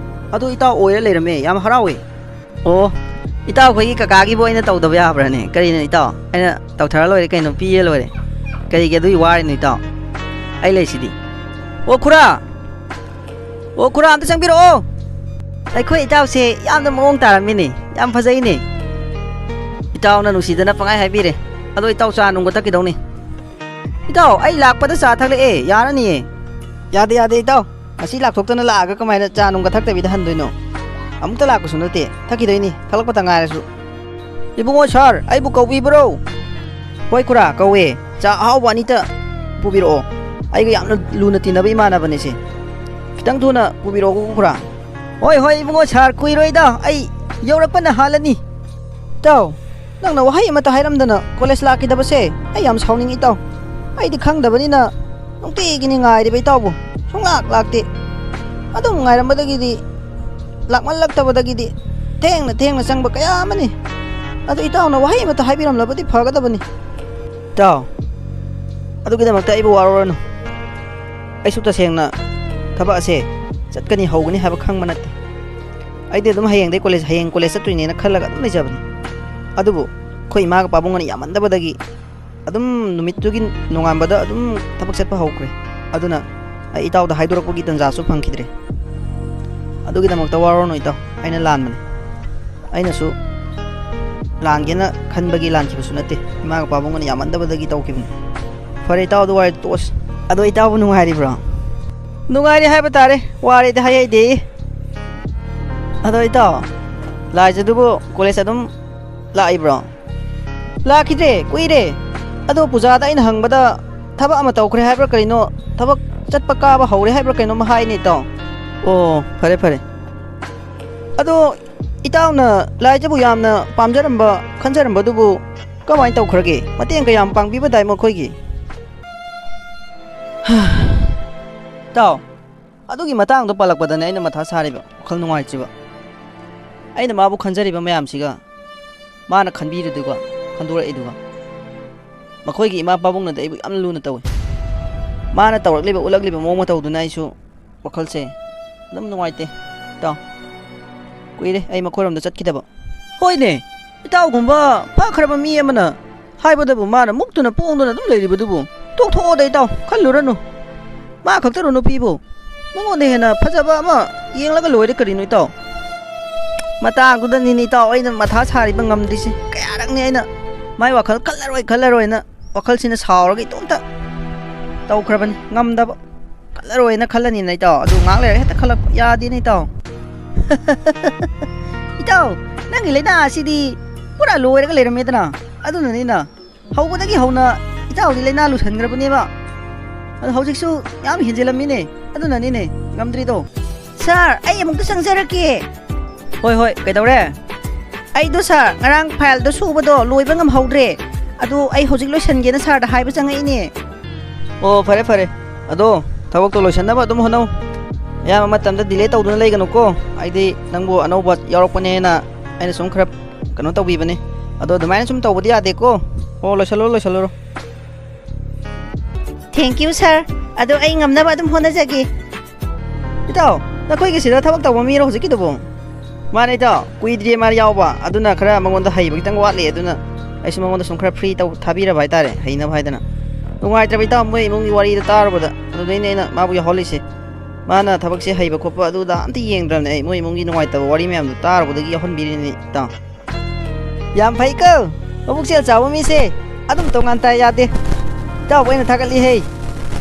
ꯑꯗꯨ ꯏꯇꯥꯎ ꯑꯣꯏꯔ ꯂꯩꯔꯝꯃꯦ ꯌꯥꯝ ꯍꯔꯥꯎꯋꯦ ꯑꯣ ꯏꯇꯥꯎ ꯑꯩꯈꯣꯏꯒꯤ ꯀꯀꯥꯒꯤꯕꯨ ꯑꯩꯅ ꯇꯧꯗꯕ ꯌꯥꯕ꯭ꯔꯥꯅꯦ ꯀꯔꯤꯅꯣ ꯏꯇꯥꯎ ꯑꯩꯅ ꯇꯧꯊꯔ ꯂꯣꯏꯔꯦ ꯀꯩꯅꯣ ꯄꯤꯌꯦ ꯂꯣꯏꯔꯦ ꯀꯔꯤꯒꯤ ꯑꯗꯨꯒꯤ ꯋꯥꯔꯤꯅꯣ ꯏꯇꯥꯎ ꯑꯩ ꯂꯩꯁꯤꯗꯤ ꯑꯣ ꯈꯨꯔꯥ ꯑꯝꯇ ꯆꯪꯕꯤꯔꯛꯑꯣ ꯑꯩꯈꯣꯏ ꯏꯇꯥꯎꯁꯦ ꯌꯥꯝꯅ ꯃꯑꯣꯡ ꯇꯥꯔꯝꯃꯤꯅꯦ ꯌꯥꯝ ꯐꯖꯩꯅꯦ ꯏꯇꯥꯎꯅ ꯅꯨꯡꯁꯤꯗꯅ ꯄꯪꯍꯥꯏ ꯍꯥꯏꯕꯤꯔꯦ ꯑꯗꯣ ꯏꯇꯥꯎ ꯆꯥ ꯅꯨꯡꯒ ꯊꯛꯈꯤꯗꯧꯅꯤ ꯏꯇꯥꯎ ꯑꯩ ꯂꯥꯛꯄꯗ ꯆꯥ ꯊꯛꯂꯛꯑꯦ ꯌꯥꯔꯅꯤꯌꯦ ꯌꯥꯗꯦ ꯏꯇꯥꯎ ꯉꯁꯤ ꯂꯥꯛꯊꯣꯛꯇꯅ ꯂꯥꯛꯑꯒ ꯀꯃꯥꯏꯅ ꯆꯥ ꯅꯨꯡꯒ ꯊꯛꯇꯕꯤꯗ ꯍꯟꯗꯣꯏꯅꯣ ꯑꯃꯨꯛꯇ ꯂꯥꯛꯄꯁꯨ ꯅꯠꯇꯦ ꯊꯛꯈꯤꯗꯣꯏꯅꯤ ꯊꯛꯂꯛꯄꯇ ꯉꯥꯏꯔꯁꯨ ꯏꯕꯨꯡꯉꯣ ꯁꯥꯔ ꯑꯩꯕꯨ ꯀꯧꯕꯤꯕ꯭ꯔꯣ ꯍꯣꯏ ꯈꯨꯔꯥ ꯀꯧꯋꯦ ꯆꯥ ꯑꯍꯥꯎꯕ ꯑꯅꯤꯇ ꯄꯨꯕꯤꯔꯛꯑෝ ꯑꯩꯒ ꯌꯥꯝꯅ ꯂꯨꯅ ꯇꯤꯟꯅꯕ ꯏꯃꯥꯟꯅꯕꯅꯦ ꯁꯦ ꯈꯤꯇꯪ ꯊꯨꯅ ꯄꯨꯕꯤꯔꯛꯑꯣ ꯈꯨꯔꯥ ꯍꯣꯏ ꯏꯕꯨꯡꯉꯣ ꯁꯥꯔ ꯀꯨꯏꯔꯣꯏꯗ ꯑꯩ ꯌꯧꯔꯛꯄꯅ ꯍꯥꯜꯂꯅꯤ ꯏꯇꯥꯎ ꯅꯪꯅ ꯋꯥꯍꯩ ꯑꯃꯠꯇ ꯍꯥꯏꯔꯝꯗꯅ ꯀꯣꯂꯦꯖ ꯂꯥꯛꯈꯤꯗꯕꯁꯦ ꯑꯩ ꯌꯥꯝ ꯁꯥꯎꯅꯤꯡꯉꯤ ꯏꯇꯥꯎ ꯑꯩꯗꯤ ꯈꯪꯗꯕꯅꯤꯅ ꯅꯨꯡꯇꯤꯒꯤꯅꯤ ꯉꯥꯏꯔꯤꯕ ꯏꯇꯥꯎꯕꯨ ꯂꯥꯛꯇꯦ ꯑꯗꯨꯝ ꯉꯥꯏꯔꯝꯕꯗꯒꯤꯗꯤ ꯂꯥꯛꯃꯜꯂꯛꯇꯕꯗꯒꯤꯗꯤ ꯊꯦꯡꯅ ꯆꯪꯕ ꯀꯌా ꯑꯃꯅꯤ ꯑꯗꯨ ꯏꯇꯥꯎꯅ ꯋꯥꯍꯩ ꯑꯃꯠꯇ ꯍꯥꯏꯕꯤꯔꯝꯂꯕꯗꯤ ꯐꯒꯗꯕꯅꯤ ꯏꯇꯥꯎ ꯑꯗꯨꯒꯤꯗꯃꯛꯇ ꯑꯩꯕꯨ ꯋꯥꯔꯧꯔꯅꯨ ꯑꯩꯁꯨ ꯇꯁꯦꯡꯅ ꯊꯕꯛ ꯑꯁꯦ ꯆꯠꯀꯅꯤ ꯍꯧꯒꯅꯤ ꯍꯥꯏꯕ ꯈꯪꯕ ꯅꯠꯇꯦ ꯑꯩꯗꯤ ꯑꯗꯨꯝ ꯍꯌꯦꯡ ꯀꯣꯂꯦꯖ ꯆꯠꯇꯣꯏꯅꯦꯅ ꯈꯜꯂꯒ ꯑꯗꯨꯝ ꯂꯩꯖꯕꯅꯤ ꯑꯗꯨꯕꯨ ꯑꯩꯈꯣꯏ ꯏꯃꯥꯒ ꯄꯥꯕꯨꯡꯒꯅ ꯌꯥꯝꯃꯟꯗꯕꯗꯒꯤ ꯑꯗꯨꯝ ꯅꯨꯃꯤꯠꯇꯨꯒꯤ ꯅꯣꯡꯉꯥꯟꯕꯗ ꯑꯗꯨꯝ ꯊꯕꯛ ꯆꯠꯄ ꯍꯧꯈ꯭ꯔꯦ ꯑꯗꯨꯅ ꯑꯩ ꯏꯇꯥꯎꯗ ꯍꯥꯏꯗꯣꯔꯛꯄꯒꯤ ꯇꯟꯖꯥꯁꯨ ꯐꯪꯈꯤꯗ꯭ꯔꯦ ꯑꯗꯨꯒꯤꯗꯃꯛꯇ ꯋꯥꯔꯧꯅꯨ ꯏꯇꯥꯎ ꯑꯩꯅ ꯂꯥꯟꯕꯅꯤ ꯑꯩꯅꯁꯨ ꯂꯥꯟꯒꯦꯅ ꯈꯟꯕꯒꯤ ꯂꯥꯟꯈꯤꯕꯁꯨ ꯅꯠꯇꯦ ꯏꯃꯥꯒ ꯄꯥꯕꯨꯡꯒꯅ ꯌꯥꯝꯃꯟꯗꯕꯗꯒꯤ ꯇꯧꯈꯤꯕꯅꯤ ꯐꯔꯦ ꯏꯇꯥꯎ ꯑꯗꯨ ꯋꯥꯔꯤ ꯇꯣꯛꯑꯁꯤ ꯑꯗꯣ ꯏꯇꯥꯎꯕꯨ ꯅꯨꯡꯉꯥꯏꯔꯤꯕ꯭ꯔꯣ ꯅꯨꯡꯉꯥꯏꯔꯤ ꯍꯥꯏꯕ ꯇꯥꯔꯦ ꯋꯥꯔꯦꯗꯤ ꯍꯥꯏꯍꯩꯗꯦ ꯑꯗꯣ ꯏꯇꯥꯎ ꯂꯥꯏꯖꯗꯨꯕꯨ ꯀꯣꯂꯦꯖ ꯑꯗꯨꯝ ꯂꯥꯛꯏꯕ꯭ꯔꯣ ꯂꯥꯛꯈꯤꯗ꯭ꯔꯦ ꯀꯨꯏꯔꯦ ꯑꯗꯣ ꯄꯨꯖꯥꯗ ꯑꯩꯅ ꯍꯪꯕꯗ ꯊꯕꯛ ꯑꯃ ꯇꯧꯈ꯭ꯔꯦ ꯍꯥꯏꯕ꯭ꯔꯥ ꯀꯔꯤꯅꯣ ꯊꯕꯛ ꯆꯠꯄ ꯀꯥꯕ ꯍꯧꯔꯦ ꯍꯥꯏꯕ꯭ꯔꯥ ꯀꯩꯅꯣꯝ ꯍꯥꯏꯅꯦ ꯏꯇꯥꯎ ꯑꯣ ꯐꯔꯦ ꯑꯗꯣ ꯏꯇꯥꯎꯅ ꯂꯥꯏꯖꯕꯨ ꯌꯥꯝꯅ ꯄꯥꯝꯖꯔꯝꯕ ꯈꯟꯖꯔꯝꯕꯗꯨꯕꯨ ꯀꯃꯥꯏꯅ ꯇꯧꯈ꯭ꯔꯒꯦ ꯃꯇꯦꯡ ꯀꯌꯥꯝ ꯄꯥꯡꯕꯤꯕꯗꯥꯏ ꯃꯈꯣꯏꯒꯤ ꯏꯇꯥꯎ ꯑꯗꯨꯒꯤ ꯃꯇꯥꯡꯗꯣ ꯄꯜꯂꯛꯄꯗꯅꯦ ꯑꯩꯅ ꯃꯊꯥ ꯁꯥꯔꯤꯕ ꯋꯥꯈꯜ ꯅꯨꯡꯉꯥꯏꯇ꯭ꯔꯤꯕ ꯑꯩꯅ ꯃꯥꯕꯨ ꯈꯟꯖꯔꯤꯕ ꯃꯌꯥꯝꯁꯤꯒ ꯃꯥꯅ ꯈꯟꯗꯣꯔꯛꯏꯗꯨꯒ ꯃꯈꯣꯏꯒꯤ ꯏꯃꯥ ꯄꯥꯕꯨꯡꯅꯗꯤ ꯑꯩꯕꯨ ꯌꯥꯝꯅ ꯂꯨꯅ ꯇꯧꯏ ꯃꯥꯅ ꯇꯧꯔꯛꯂꯤꯕ ꯎꯠꯂꯛꯂꯤꯕ ꯃꯑꯣꯡ ꯃꯇꯧꯗꯨꯅ ꯑꯩꯁꯨ ꯋꯥꯈꯜꯁꯦ ꯑꯗꯨꯝ ꯅꯨꯡꯉꯥꯏꯇꯦ ꯏꯇꯥꯎ ꯀꯨꯏꯔꯦ ꯑꯩ ꯃꯈꯣꯏꯔꯣꯝꯗ ꯆꯠꯈꯤꯗꯕ ꯍꯣꯏꯅꯦ ꯏꯇꯥꯎꯒꯨꯝꯕ ꯐꯈ꯭ꯔꯕ ꯃꯤ ꯑꯃꯅ ꯍꯥꯏꯕꯗꯕꯨ ꯃꯥꯅ ꯃꯨꯛꯇꯨꯅ ꯄꯣꯡꯗꯨꯅ ꯑꯗꯨꯝ ꯂꯩꯔꯤꯕꯗꯨꯕꯨ ꯇꯣꯛꯊꯣꯛꯑꯣꯗ ꯏꯇꯥꯎ ꯈꯜꯂꯨꯔꯅꯨ ꯃꯥ ꯈꯛꯇꯔꯣ ꯅꯨꯄꯤꯕꯨ ꯃꯉꯣꯟꯗ ꯍꯦꯟꯅ ꯐꯖꯕ ꯑꯃ ꯌꯦꯡꯂꯒ ꯂꯣꯏꯔꯦ ꯀꯔꯤꯅꯣ ꯏꯇꯥꯎ ꯃꯇꯥꯡꯗꯨꯗꯅꯤꯅꯦ ꯏꯇꯥꯎ ꯑꯩꯅ ꯃꯊꯥ ꯁꯥꯔꯤꯕ ꯉꯝꯗ꯭ꯔꯤꯁꯦ ꯀꯌꯥꯔꯛꯅꯤ ꯑꯩꯅ ꯃꯥꯏ ꯋꯥꯈꯜ ꯈꯜꯂꯔꯣꯏꯅ ꯋꯥꯈꯜꯁꯤꯅ ꯁꯥꯎꯔꯒ ꯏꯇꯣꯝꯇ ꯇꯧꯈ꯭ꯔꯕꯅꯤ ꯉꯝꯗꯕ ꯈꯜꯂꯔꯣꯏꯅ ꯈꯜꯂꯅꯤꯅ ꯏꯇꯥꯎ ꯑꯗꯨ ꯉꯥꯛ ꯂꯩꯔꯒ ꯍꯦꯛꯇ ꯈꯜꯂꯛꯄ ꯌꯥꯗꯦꯅꯦ ꯏꯇꯥꯎ ꯏꯇꯥꯎ ꯅꯪꯒꯤ ꯂꯩꯅꯥ ꯑꯁꯤꯗꯤ ꯄꯨꯔꯥ ꯂꯣꯏꯔꯒ ꯂꯩꯔꯝꯃꯦꯗꯅ ꯑꯗꯨꯅꯅꯤꯅ ꯍꯧꯕꯗꯒꯤ ꯍꯧꯅ ꯏꯇꯥꯎꯗꯤ ꯂꯩꯅꯥ ꯂꯨꯁꯟꯈ꯭ꯔꯕꯅꯦꯕ ꯑꯗꯣ ꯍꯧꯖꯤꯛꯁꯨ ꯌꯥꯝ ꯍꯦꯟꯖꯤꯜꯂꯝꯃꯤꯅꯦ ꯑꯗꯨꯅꯅꯤꯅꯦ ꯉꯝꯗ꯭ꯔꯤꯗꯣ ꯁꯥꯔ ꯑꯩ ꯑꯃꯨꯛꯇ ꯆꯪꯖꯔꯛꯀꯦ ꯍꯣꯏ ꯍꯣꯏ ꯀꯩꯗꯧꯔꯦ ꯑꯩꯗꯣ ꯁꯥꯔ ꯉꯔꯥꯡ ꯐꯥꯏꯜꯗꯣ ꯁꯨꯕꯗꯣ ꯂꯣꯏꯕ ꯉꯝꯍꯧꯗ꯭ꯔꯦ ꯑꯗꯣ ꯑꯩ ꯍꯧꯖꯤꯛ ꯂꯣꯏꯁꯟꯒꯦꯅ ꯁꯥꯔꯗ ꯍꯥꯏꯕ ꯆꯪꯉꯛꯏꯅꯦ ꯑꯣ ꯐꯔꯦ ꯐꯔꯦ ꯑꯗꯣ ꯊꯕꯛꯇꯣ ꯂꯣꯏꯁꯟꯅꯕ ꯑꯗꯨꯝ ꯍꯣꯠꯅꯧ ꯑꯌꯥꯝꯕ ꯃꯇꯝꯗ ꯗꯤꯂꯦ ꯇꯧꯗꯨꯅ ꯂꯩꯒꯅꯨꯀꯣ ꯑꯩꯗꯤ ꯅꯪꯕꯨ ꯑꯅꯧꯕ ꯌꯥꯎꯔꯛꯄꯅꯦꯅ ꯑꯩꯅ ꯁꯨꯝ ꯈꯔ ꯀꯩꯅꯣ ꯇꯧꯕꯤꯕꯅꯦ ꯑꯗꯣ ꯑꯗꯨꯃꯥꯏꯅ ꯁꯨꯝ ꯇꯧꯕꯗꯤ ꯌꯥꯗꯦꯀꯣ ꯑꯣ ꯂꯣꯏꯁꯜꯂꯨꯔꯣ ꯊꯦꯡꯛ ꯌꯨ ꯁꯥꯔ ꯑꯗꯣ ꯑꯩ ꯉꯝꯅꯕ ꯑꯗꯨꯝ ꯍꯣꯠꯅꯖꯒꯦ ꯏꯇꯥꯎ ꯅꯈꯣꯏꯒꯤꯁꯤꯗ ꯊꯕꯛ ꯇꯧꯕ ꯃꯤꯔꯣ ꯍꯧꯖꯤꯛꯀꯤꯗꯨꯕꯨ ꯃꯥꯅꯦ ꯏꯇꯥꯎ ꯀꯨꯏꯗ꯭ꯔꯤꯌꯦ ꯃꯥ ꯌꯥꯎꯕ ꯑꯗꯨꯅ ꯈꯔ ꯃꯉꯣꯟꯗ ꯍꯩꯕ ꯈꯤꯇꯪ ꯋꯥꯠꯂꯤ ꯑꯗꯨꯅ ꯑꯩꯁꯨ ꯃꯉꯣꯟꯗ ꯁꯨꯝ ꯈꯔ ꯐ꯭ꯔꯤ ꯊꯥꯕꯤꯔꯕ ꯍꯥꯏꯇꯥꯔꯦ ꯍꯩꯅꯕ ꯍꯥꯏꯗꯅ ꯅꯨꯡꯉꯥꯏꯇ꯭ꯔꯕ ꯏꯇꯥꯎ ꯃꯣꯏ ꯏꯃꯨꯡꯒꯤ ꯋꯥꯔꯤꯗꯣ ꯇꯥꯔꯨꯕꯗ ꯑꯗꯨꯗꯩꯅꯦ ꯑꯩꯅ ꯃꯥꯕꯨ ꯌꯥꯎꯍꯜꯂꯤꯁꯦ ꯃꯥꯅ ꯊꯕꯛꯁꯦ ꯍꯩꯕ ꯈꯣꯠꯄ ꯑꯗꯨꯗ ꯑꯝꯇ ꯌꯦꯡꯗ꯭ꯔꯕꯅꯦ ꯑꯩ ꯃꯣꯏ ꯏꯃꯨꯡꯒꯤ ꯅꯨꯡꯉꯥꯏꯇꯕ ꯋꯥꯔꯤ ꯃꯌꯥꯝꯗꯣ ꯇꯥꯔꯨꯕꯗꯒꯤ ꯌꯥꯎꯍꯟꯕꯤꯔꯤꯅꯤ ꯏꯇꯥꯎ ꯌꯥꯝ ꯐꯩꯀꯣ ꯃꯕꯨꯛꯆꯦꯜ ꯆꯥꯎꯕ ꯃꯤꯁꯦ ꯑꯗꯨꯝ ꯇꯣꯉꯥꯟ ꯇꯥꯏ ꯌꯥꯗꯦ ꯏꯇꯥꯎꯕꯨ ꯑꯩꯅ ꯊꯥꯒꯠꯂꯤꯍꯦ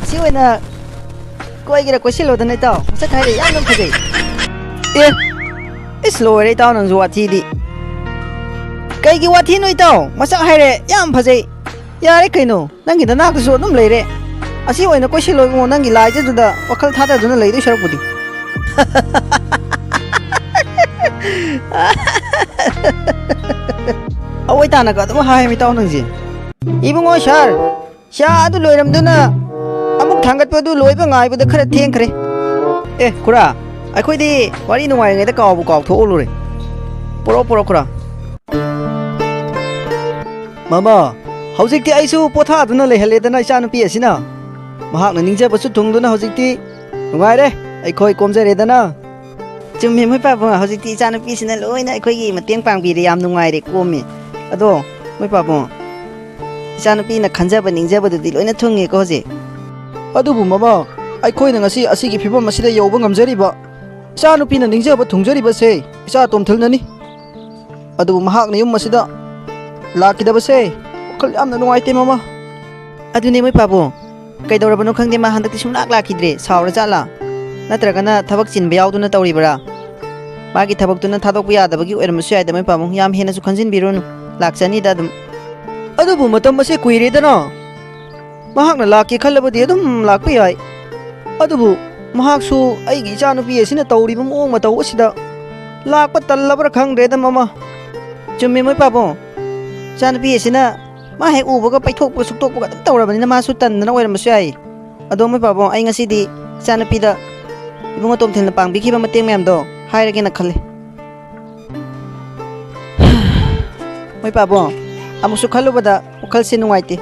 ꯁꯤ ꯑꯣꯏꯅ ꯀꯣꯏꯒꯦꯔꯥ ꯀꯣꯏꯁꯤꯜꯂꯣꯗꯅ ꯏꯇꯥꯎ ꯃꯁꯛ ꯍꯥꯏꯔꯦ ꯌꯥꯝꯅ ꯐꯖꯩ ꯑꯦ ꯏꯁ ꯂꯣꯏꯔꯦ ꯏꯇꯥꯎ ꯅꯪꯁꯨ ꯋꯥꯊꯤꯗꯤ ꯀꯩꯒꯤ ꯋꯥꯊꯤꯅꯣ ꯏꯇꯥꯎ ꯃꯁꯛ ꯍꯥꯏꯔꯦ ꯌꯥꯝ ꯐꯖꯩ ꯌꯥꯔꯦ ꯀꯩꯅꯣ ꯅꯪꯒꯤ ꯅꯅꯥꯛꯇꯁꯨ ꯑꯗꯨꯝ ꯂꯩꯔꯦ ꯑꯁꯤ ꯑꯣꯏꯅ ꯀꯣꯏꯁꯤꯜꯂꯣ ꯏꯕꯨꯡꯉꯣ ꯅꯪꯒꯤ ꯂꯥꯏꯖꯗꯨꯗ ꯋꯥꯈꯜ ꯊꯥꯗꯗꯨꯅ ꯂꯩꯗꯣꯏ ꯁꯔꯨꯛꯄꯨꯗꯤ ꯑꯋꯣꯏ ꯇꯥꯅꯒ ꯑꯗꯨꯝ ꯍꯥꯏ ꯏꯇꯥꯎ ꯅꯪꯁꯦ ꯏꯕꯨꯡꯉꯣ ꯁꯥꯔ ꯆꯥ ꯑꯗꯨ ꯂꯣꯏꯔꯝꯗꯨꯅ ꯑꯃꯨꯛ ꯊꯥꯡꯒꯠꯄꯗꯨ ꯂꯣꯏꯕ ꯉꯥꯏꯕꯗ ꯈꯔ ꯊꯦꯡꯈ꯭ꯔꯦ ꯑꯦ ꯈꯨꯔꯥ ꯑꯩꯈꯣꯏꯗꯤ ꯋꯥꯔꯤ ꯅꯨꯡꯉꯥꯏꯔꯤꯉꯩꯗ ꯀꯥꯎꯕꯨ ꯀꯥꯎꯊꯣꯛꯎꯂꯨꯔꯦ ꯄꯨꯔꯛꯑꯣ ꯈꯨꯔꯥ ꯃꯃꯥ ꯍꯧꯖꯤꯛꯇꯤ ꯑꯩꯁꯨ ꯄꯣꯊꯥꯗꯨꯅ ꯂꯩꯍꯜꯂꯦꯗꯅ ꯏꯆꯥꯅꯨꯄꯤ ꯑꯁꯤꯅ ꯃꯍꯥꯛꯅ ꯅꯤꯡꯖꯕꯁꯨ ꯊꯨꯡꯗꯨꯅ ꯍꯧꯖꯤꯛꯇꯤ ꯅꯨꯡꯉꯥꯏꯔꯦ ꯑꯩꯈꯣꯏ ꯀꯣꯝꯖꯔꯦꯗꯅ ꯆꯨꯝꯃꯤ ꯃꯣꯏ ꯄꯥꯕꯨꯡ ꯍꯧꯖꯤꯛꯇꯤ ꯏꯆꯥꯅꯨꯄꯤꯁꯤꯅ ꯂꯣꯏꯅ ꯑꯩꯈꯣꯏꯒꯤ ꯃꯇꯦꯡ ꯄꯥꯡꯕꯤꯔꯦ ꯌꯥꯝ ꯅꯨꯡꯉꯥꯏꯔꯦ ꯀꯣꯝꯃꯤ ꯑꯗꯣ ꯃꯣꯏ ꯄꯥꯕꯨꯡ ꯏꯆꯥꯅꯨꯄꯤꯅ ꯈꯟꯖꯕ ꯅꯤꯡꯖꯕꯗꯨꯗꯤ ꯂꯣꯏꯅ ꯊꯨꯡꯉꯦꯀꯣ ꯍꯧꯖꯤꯛ ꯑꯗꯨꯕꯨ ꯃꯃꯥ ꯑꯩꯈꯣꯏꯅ ꯉꯁꯤ ꯑꯁꯤꯒꯤ ꯐꯤꯕꯝ ꯑꯁꯤꯗ ꯌꯧꯕ ꯉꯝꯖꯔꯤꯕ ꯏꯆꯥꯅꯨꯄꯤꯅ ꯅꯤꯡꯖꯕ ꯊꯨꯡꯖꯔꯤꯕꯁꯦ ꯏꯆꯥ ꯇꯣꯝꯊꯤꯜꯅꯅꯤ ꯑꯗꯨꯕꯨ ꯃꯍꯥꯛꯅ ꯌꯨꯝ ꯑꯁꯤꯗ ꯂꯥꯛꯈꯤꯗꯕꯁꯦ ꯋꯥꯈꯜ ꯌꯥꯝꯅ ꯅꯨꯡꯉꯥꯏꯇꯦ ꯃꯃꯥ ꯑꯗꯨꯅꯦ ꯃꯣꯏ ꯄꯥꯕꯨꯡ ꯀꯩꯗꯧꯔꯕꯅꯣ ꯈꯪꯗꯦ ꯃꯥ ꯍꯟꯗꯛꯇꯤ ꯁꯨꯡꯂꯥꯛ ꯂꯥꯛꯈꯤꯗ꯭ꯔꯦ ꯁꯥꯎꯔ ꯖꯥꯠꯂꯥ ꯅꯠꯇ꯭ꯔꯒꯅ ꯊꯕꯛ ꯆꯤꯟꯕ ꯌꯥꯎꯗꯨꯅ ꯇꯧꯔꯤꯕ꯭ꯔꯥ ꯃꯥꯒꯤ ꯊꯕꯛꯇꯨꯅ ꯊꯥꯗꯣꯛꯄ ꯌꯥꯗꯕꯒꯤ ꯑꯣꯏꯔꯝꯕꯁꯨ ꯌꯥꯏꯗ ꯃꯣꯏ ꯄꯥꯕꯨꯡ ꯌꯥꯝ ꯍꯦꯟꯅꯁꯨ ꯈꯟꯖꯤꯟꯕꯤꯔꯨꯅꯨ ꯂꯥꯛꯆꯅꯤꯗ ꯑꯗꯨꯝ ꯑꯗꯨꯕꯨ ꯃꯇꯝ ꯑꯁꯤ ꯀꯨꯏꯔꯦꯗꯅ ꯃꯍꯥꯛꯅ ꯂꯥꯛꯀꯦ ꯈꯜꯂꯕꯗꯤ ꯑꯗꯨꯝ ꯂꯥꯛꯄ ꯌꯥꯏ ꯑꯗꯨꯕꯨ ꯃꯍꯥꯛꯁꯨ ꯑꯩꯒꯤ ꯏꯆꯥꯅꯨꯄꯤ ꯑꯁꯤꯅ ꯇꯧꯔꯤꯕ ꯃꯑꯣꯡ ꯃꯇꯧ ꯑꯁꯤꯗ ꯂꯥꯛꯄ ꯇꯜꯂꯕ꯭ꯔꯥ ꯈꯪꯗ꯭ꯔꯦꯗ ꯃꯃꯥ ꯆꯨꯝꯃꯤ ꯃꯣꯏ ꯄꯥꯕꯨꯡ ꯏꯆꯥꯅꯨꯄꯤ ꯑꯁꯤꯅ ꯃꯥ ꯍꯦꯛ ꯎꯕꯒ ꯄꯩꯊꯣꯛꯄ ꯁꯨꯛꯇꯣꯛꯄꯒ ꯑꯗꯨꯝ ꯇꯧꯔꯕꯅꯤꯅ ꯃꯥꯁꯨ ꯇꯟꯗꯅ ꯑꯣꯏꯔꯝꯕꯁꯨ ꯌꯥꯏ ꯑꯗꯣ ꯃꯣꯏ ꯄꯥꯕꯨꯡ ꯑꯩ ꯉꯁꯤꯗꯤ ꯏꯆꯥꯅꯨꯄꯤꯗ ꯏꯕꯨꯡꯉꯣ ꯇꯣꯝꯊꯤꯜꯅ ꯄꯥꯡꯕꯤꯈꯤꯕ ꯃꯇꯦꯡ ꯃꯌꯥꯝꯗꯣ ꯍꯥꯏꯔꯒꯦꯅ ꯈꯜꯂꯦ ꯃꯣꯏ ꯄꯥꯕꯨꯡ ꯑꯃꯨꯛꯁꯨ ꯈꯜꯂꯨꯕꯗ ꯋꯥꯈꯜꯁꯦ ꯅꯨꯡꯉꯥꯏꯇꯦ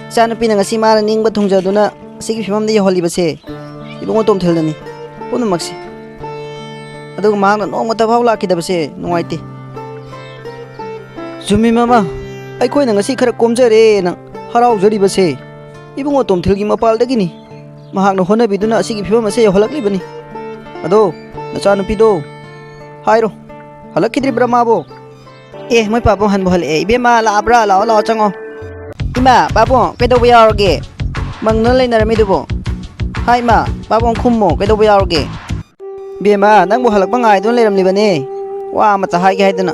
ꯏꯆꯥꯅꯨꯄꯤꯅ ꯉꯁꯤ ꯃꯥꯅ ꯅꯤꯡꯕ ꯊꯨꯡꯖꯗꯨꯅ ꯑꯁꯤꯒꯤ ꯐꯤꯕꯝꯗ ꯌꯧꯍꯜꯂꯤꯕꯁꯦ ꯏꯕꯨꯡꯉꯣ ꯇꯣꯝꯊꯤꯜꯅꯅꯤ ꯄꯨꯝꯅꯃꯛꯁꯦ ꯑꯗꯨꯒ ꯃꯍꯥꯛꯅ ꯅꯣꯡꯃꯇ ꯐꯥꯎ ꯂꯥꯛꯈꯤꯗꯕꯁꯦ ꯅꯨꯡꯉꯥꯏꯇꯦ ꯆꯨꯝꯃꯤ ꯃꯃꯥ ꯑꯩꯈꯣꯏꯅ ꯉꯁꯤ ꯈꯔ ꯀꯣꯝꯖꯔꯦꯅ ꯍꯔꯥꯎꯖꯔꯤꯕꯁꯦ ꯏꯕꯨꯡꯉꯣ ꯇꯣꯝꯊꯤꯜꯒꯤ ꯃꯄꯥꯜꯗꯒꯤꯅꯤ ꯃꯍꯥꯛꯅ ꯍꯣꯠꯅꯕꯤꯗꯨꯅ ꯑꯁꯤꯒꯤ ꯐꯤꯕꯝ ꯑꯁꯦ ꯌꯧꯍꯜꯂꯛꯂꯤꯕꯅꯤ ꯑꯗꯣ ꯅꯆꯥꯅꯨꯄꯤꯗꯣ ꯍꯥꯏꯔꯣ ꯍꯜꯂꯛꯈꯤꯗ꯭ꯔꯤꯕ꯭ꯔꯥ ꯃꯥꯕꯣ ꯑꯦ ꯃꯣꯏ ꯄꯥꯕꯨꯡ ꯍꯟꯕꯨ ꯍꯜꯂꯛꯑꯦ ꯏꯕꯦꯝꯃ ꯂꯥꯛꯑꯕ꯭ꯔꯥ ꯂꯥꯛꯑꯣ ꯂꯥꯛꯑꯣ ꯆꯪꯉꯣ ꯏꯃꯥ ꯄꯥꯕꯨꯡ ꯀꯩꯗꯧꯕ ꯌꯥꯎꯔꯒꯦ ꯃꯪꯗꯨꯅ ꯂꯩꯅꯔꯝꯃꯤꯗꯨꯕꯣ ꯍꯥꯏ ꯏꯃꯥ ꯄꯥꯕꯨꯡ ꯈꯨꯝꯃꯣ ꯀꯩꯗꯧꯕ ꯌꯥꯎꯔꯒꯦ ꯏꯕꯦꯝꯃ ꯅꯪꯕꯨ ꯍꯜꯂꯛꯄ ꯉꯥꯏꯗꯨꯅ ꯂꯩꯔꯝꯂꯤꯕꯅꯦ ꯋꯥ ꯑꯃꯇ ꯍꯥꯏꯒꯦ ꯍꯥꯏꯗꯅ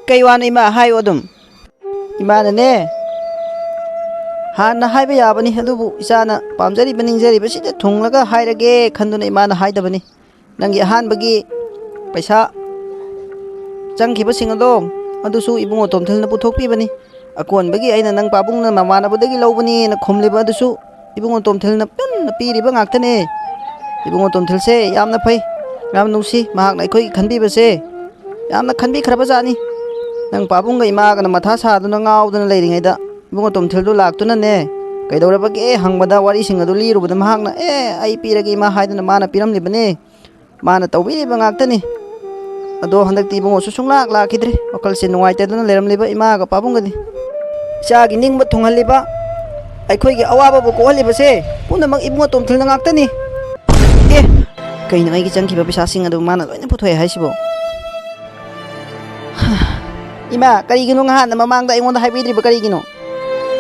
ꯀꯩ ꯋꯥꯅꯣ ꯏꯃꯥ ꯍꯥꯏꯌꯣ ꯑꯗꯨꯝ ꯏꯃꯥꯅꯅꯦ ꯍꯥꯟꯅ ꯍꯥꯏꯕ ꯌꯥꯕꯅꯤ ꯑꯗꯨꯕꯨ ꯏꯆꯥꯅ ꯄꯥꯝꯖꯔꯤꯕ ꯅꯤꯡꯖꯔꯤꯕꯁꯤꯗ ꯊꯨꯡꯂꯒ ꯍꯥꯏꯔꯒꯦ ꯈꯟꯗꯨꯅ ꯏꯃꯥꯅ ꯍꯥꯏꯗꯕꯅꯤ ꯅꯪꯒꯤ ꯑꯍꯥꯟꯕꯒꯤ ꯄꯩꯁꯥ ꯆꯪꯈꯤꯕꯁꯤꯡ ꯑꯗꯣ ꯑꯗꯨꯁꯨ ꯏꯕꯨꯡꯉꯣ ꯇꯣꯝꯊꯤꯜꯅ ꯄꯨꯊꯣꯛꯄꯤꯕꯅꯤ ꯑꯀꯣꯟꯕꯒꯤ ꯑꯩꯅ ꯅꯪ ꯄꯥꯕꯨꯡꯅ ꯃꯃꯥꯟꯅꯕꯗꯒꯤ ꯂꯧꯕꯅꯦꯅ ꯈꯨꯝꯂꯤꯕ ꯑꯗꯨꯁꯨ ꯏꯕꯨꯡꯉꯣ ꯇꯣꯝꯊꯤꯜꯅ ꯄꯨꯟꯅ ꯄꯤꯔꯤꯕ ꯉꯥꯛꯇꯅꯦ ꯏꯕꯨꯡꯉꯣ ꯇꯣꯝꯊꯤꯜꯁꯦ ꯌꯥꯝꯅ ꯐꯩ ꯌꯥꯝ ꯅꯨꯡꯁꯤ ꯃꯍꯥꯛꯅ ꯑꯩꯈꯣꯏꯒꯤ ꯈꯟꯕꯤꯕꯁꯦ ꯌꯥꯝꯅ ꯈꯟꯕꯤꯈ꯭ꯔꯕꯖꯥꯠꯅꯤ ꯅꯪ ꯄꯥꯕꯨꯡꯒ ꯏꯃꯥꯒꯅ ꯃꯊꯥ ꯁꯥꯗꯨꯅ ꯉꯥꯎꯗꯨꯅ ꯂꯩꯔꯤꯉꯩꯗ ꯏꯕꯨꯡꯉꯣ ꯇꯣꯝꯊꯤꯜꯗꯨ ꯂꯥꯛꯇꯨꯅꯅꯦ ꯀꯩꯗꯧꯔꯕꯒꯦ ꯍꯪꯕꯗ ꯋꯥꯔꯤꯁꯤꯡ ꯑꯗꯨ ꯂꯤꯔꯨꯕꯗ ꯃꯍꯥꯛꯅ ꯑꯩ ꯄꯤꯔꯒꯦ ꯏꯃꯥ ꯍꯥꯏꯗꯨꯅ ꯃꯥꯅ ꯄꯤꯔꯝꯂꯤꯕꯅꯦ ꯃꯥꯅ ꯇꯧꯕꯤꯔꯤꯕ ꯉꯥꯛꯇꯅꯤ ꯑꯗꯣ ꯍꯟꯗꯛꯇꯤ ꯏꯕꯨꯡꯉꯣꯁꯨ ꯁꯨꯡꯂꯥꯛ ꯂꯥꯛꯈꯤꯗ꯭ꯔꯦ ꯋꯥꯈꯜꯁꯦ ꯅꯨꯡꯉꯥꯏꯇꯗꯨꯅ ꯂꯩꯔꯝꯂꯤꯕ ꯏꯃꯥꯒ ꯄꯥꯕꯨꯡꯒꯅꯤ ꯏꯆꯥꯒꯤ ꯅꯤꯡꯕ ꯊꯨꯡꯍꯜꯂꯤꯕ ꯑꯩꯈꯣꯏꯒꯤ ꯑꯋꯥꯕꯕꯨ ꯀꯣꯛꯍꯜꯂꯤꯕꯁꯦ ꯄꯨꯝꯅꯃꯛ ꯏꯕꯨꯡꯉꯣ ꯇꯣꯝꯊꯤꯜꯅ ꯉꯥꯛꯇꯅꯤ ꯑꯦ ꯀꯩꯅꯣ ꯑꯩꯒꯤ ꯆꯪꯈꯤꯕ ꯄꯩꯁꯥꯁꯤꯡ ꯑꯗꯨ ꯃꯥꯅ ꯂꯣꯏꯅ ꯄꯨꯊꯣꯛꯑꯦ ꯍꯥꯏꯁꯤꯕꯣ ꯏꯃꯥ ꯀꯔꯤꯒꯤꯅꯣ ꯉꯍꯥꯟꯅ ꯃꯃꯥꯡꯗ ꯑꯩꯉꯣꯟꯗ ꯍꯥꯏꯕꯤꯗ꯭ꯔꯤꯕ ꯀꯔꯤꯒꯤꯅꯣ